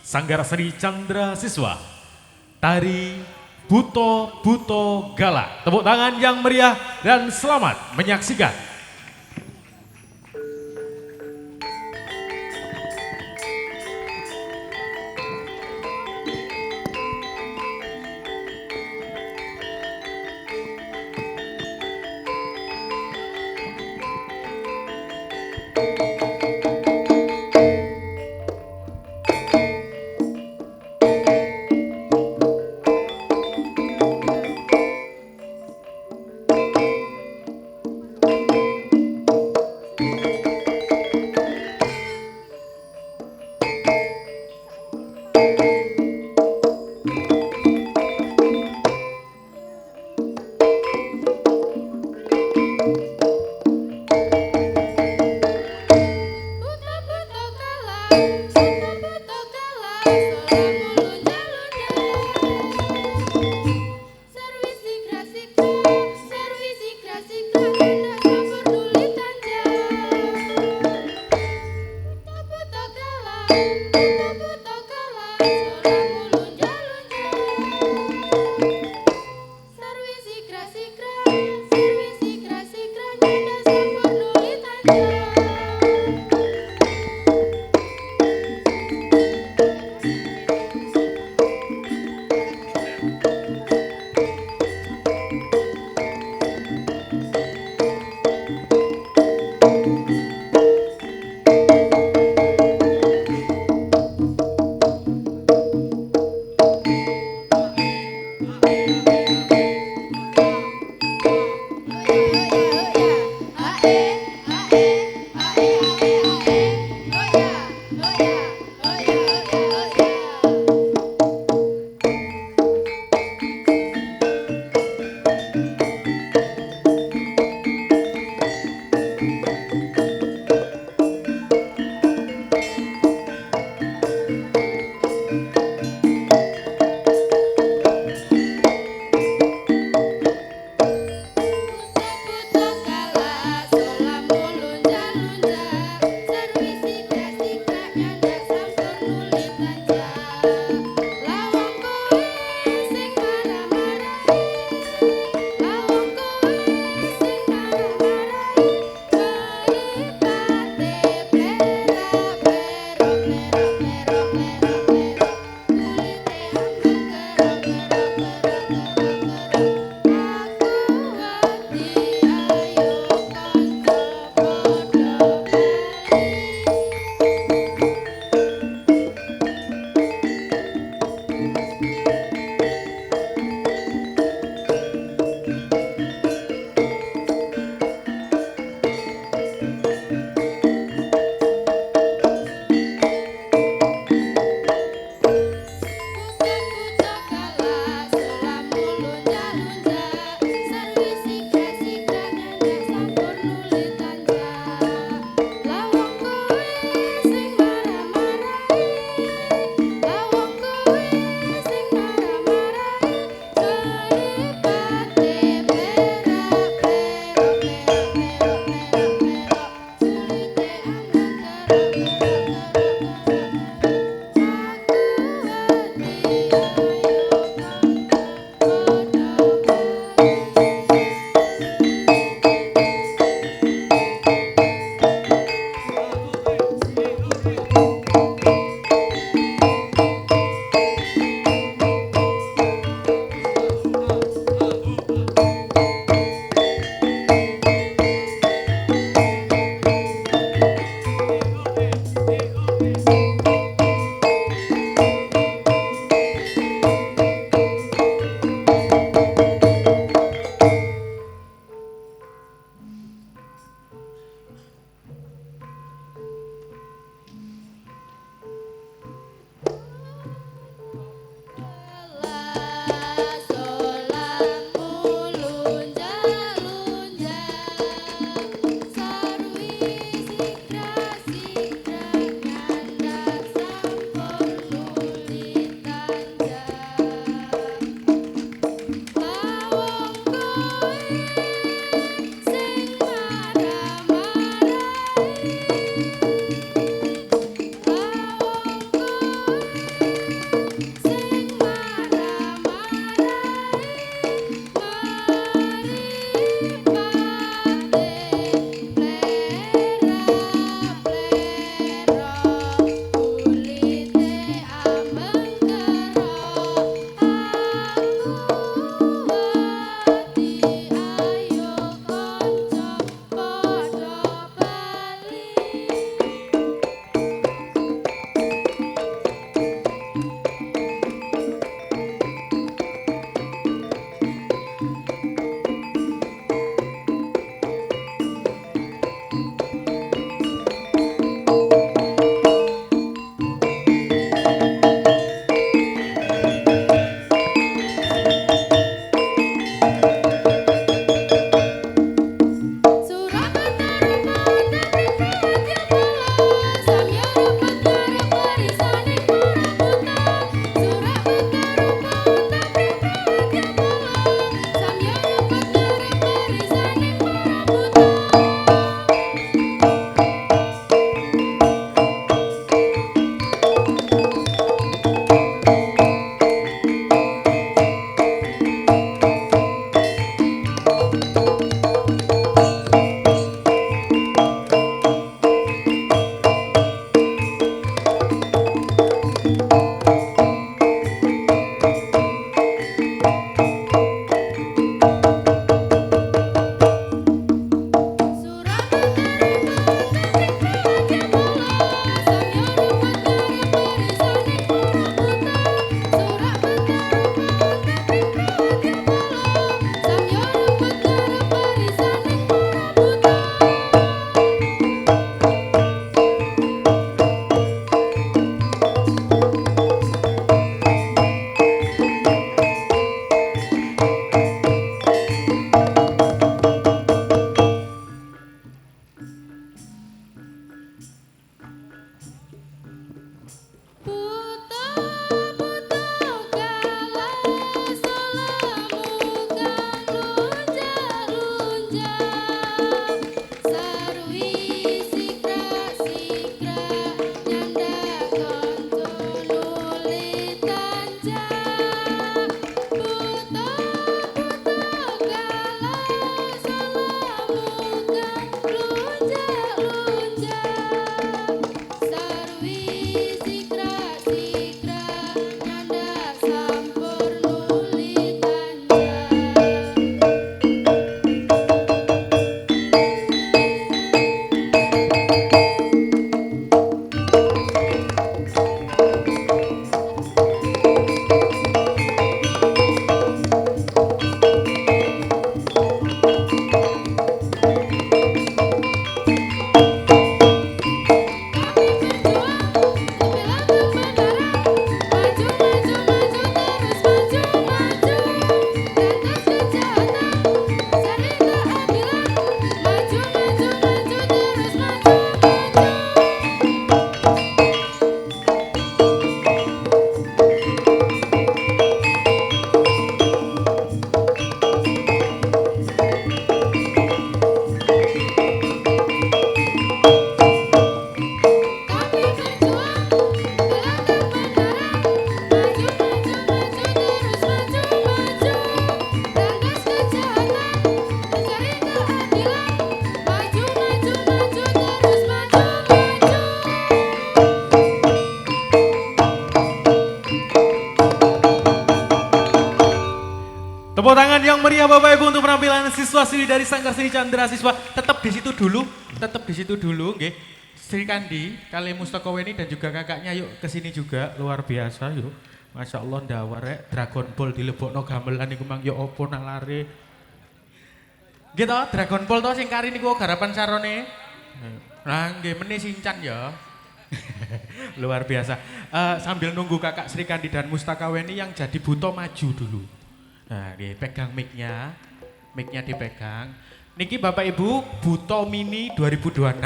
Sanggar Seni Chandra Siswa, Tari Buto Buto Gala. Tepuk tangan yang meriah dan selamat menyaksikan. Tepuk tangan yang meriah Bapak Ibu untuk penampilan siswa-siswi dari Sanggar Seni Chandra Siswa. Tetap di situ dulu, nggih. Sri Kandi, kali Mustokoweni dan juga kakaknya yuk ke sini juga, luar biasa yuk. Masya Allah ndawar rek, Dragon Ball dilebokno gamelan iku mang yo opo nalare. Gitu, Dragon Ball to sing kari niku garapan sarone. Lah nggih meneh Sinchan ya. Luar biasa. Sambil nunggu kakak Sri Kandi dan Mustakaweni yang jadi buto maju dulu. Nah, pegang mic-nya dipegang. Niki Bapak Ibu, Buto Mini 2026.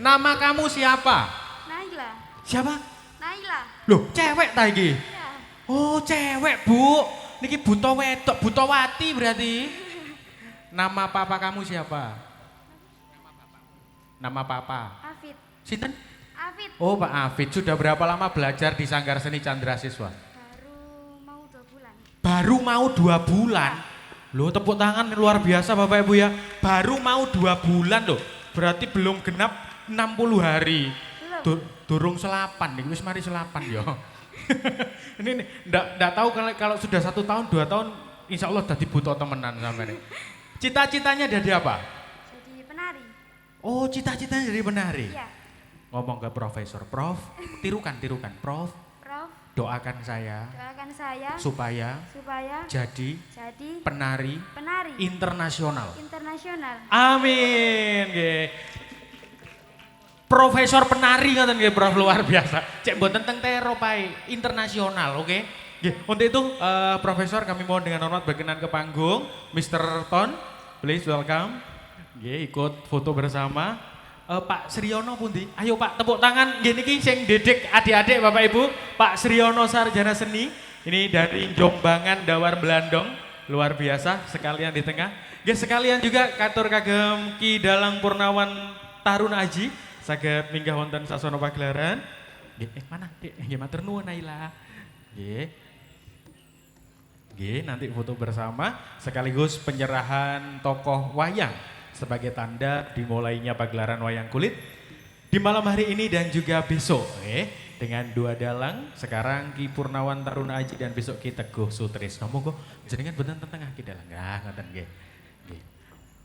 Nama kamu siapa? Naila. Siapa? Naila. Loh, cewek ta iki? Iya. Oh, cewek, Bu. Niki Buto wedok, Butowati berarti. Nama papa kamu siapa? Nama papa? Afid. Sinten? Afid. Oh, Pak Afid. Sudah berapa lama belajar di Sanggar Seni Chandra Siswa? Baru mau 2 bulan. Baru mau 2 bulan. Loh, tepuk tangan luar biasa Bapak Ibu ya. Baru mau 2 bulan loh. Berarti belum genap 60 hari. Durung selapan nih, wis mari selapan ya. ini ndak tahu kalau sudah 1 tahun 2 tahun insya Allah jadi butuh temenan sama ini. Cita-citanya jadi apa? Jadi penari. Oh, cita-citanya jadi penari. Iya. Ngomong ke profesor, Prof, tirukan, Prof. Prof, Doakan saya doakan saya supaya jadi jadi penari internasional. Amin. Nggih. Profesor penari ngoten nggih Prof, luar biasa. Cek mboten teng tero pae, internasional, oke? Nggih, untuk itu Profesor kami mohon dengan hormat berkenan ke panggung. Mr. Ton, please welcome. Nggih, ikut foto bersama. Pak Sriono pundi? Ayo Pak, tepuk tangan. Nggih niki sing dedek adik-adik Bapak Ibu, Pak Sriono Sarjana Seni. Ini dari Jombangan Dawar Belandong. Luar biasa sekalian di tengah. Nggih, sekalian juga katur kagem Ki Dalang Purnawan Taruna Aji saged minggah wonten sasana pagelaran. Nggih, mana? Nggih matur nuwun Naila. Nggih. Nggih, nanti foto bersama sekaligus penyerahan tokoh wayang sebagai tanda dimulainya pagelaran wayang kulit di malam hari ini dan juga besok dengan 2 dalang, sekarang Ki Purnawan Taruna Aji dan besok Ki Teguh Sutrisno. Monggo jenengan benten tengah Ki Dalang. Nah, ngoten nggih. Nggih.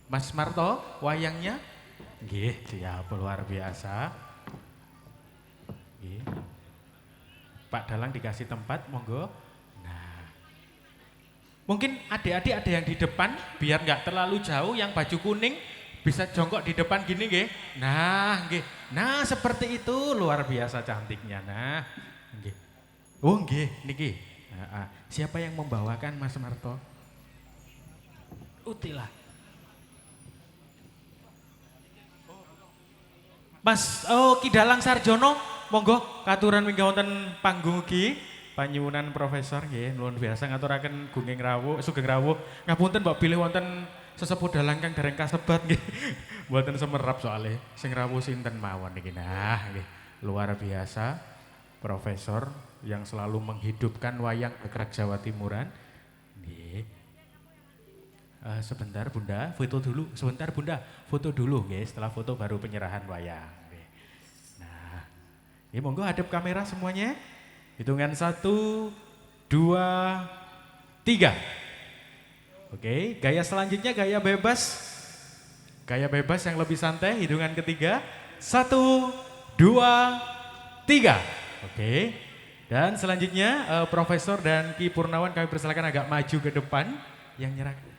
Mas Marto wayangnya nggih, siap luar biasa. Nggih. Pak Dalang dikasih tempat, monggo. Nah. Mungkin adik-adik ada yang di depan biar nggak terlalu jauh, yang baju kuning bisa jongkok di depan gini nggih. Nah, nggih. Nah, seperti itu luar biasa cantiknya. Nah, nggih. Oh, nggih, niki. Nah, siapa yang membawakan Mas Marto? Utilah. Mas Ki Dalang Sarjono, monggo katuran minggah wonten panggung ugi. Panyuwunan Profesor nggih, nuwun biasa ngaturaken Gunging Rawuh, Sugeng Rawuh. Ngapunten mbok pilih wonten sesepuh dalang kang dereng kasebat nggih. Mboten semerap soalnya. Sing rawuh sinten mawon niki. Nah, nggih. Luar biasa Profesor yang selalu menghidupkan wayang gerak Jawa Timuran. Nggih. Sebentar Bunda, foto dulu. Sebentar Bunda, foto dulu nggih. Setelah foto baru penyerahan wayang. Nggih. Nah, nggih monggo hadap kamera semuanya. Hitungan 1, 2, 3. Oke, gaya selanjutnya gaya bebas. Gaya bebas yang lebih santai, hitungan ketiga. 1, 2, 3. Oke. Dan selanjutnya Profesor dan Ki Purnawan kami persilakan agak maju ke depan yang nyerahkan.